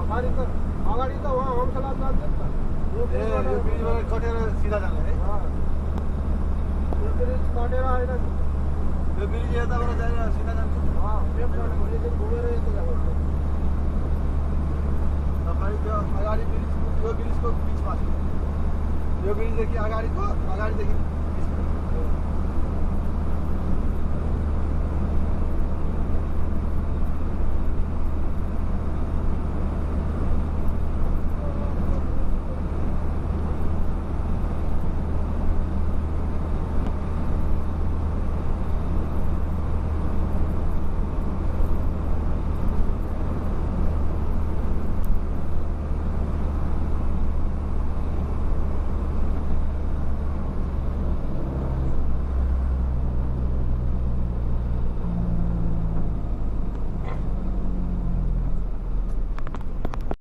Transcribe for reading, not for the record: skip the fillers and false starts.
safari त अगाडि त वहाँ होमसला जान्छ नि त यो ब्रिजबाट कटेर सिधा जाने है यो ब्रिज कटेर होइन यो ब्रिज यताबाट जाएर सिधा जान्छ घुमेर यता जान्छ तपाईँ त्यो अगाडि ब्रिज यो ब्रिजको बिचमा छ यो ब्रिजदेखि अगाडिको अगाडिदेखि बिचमा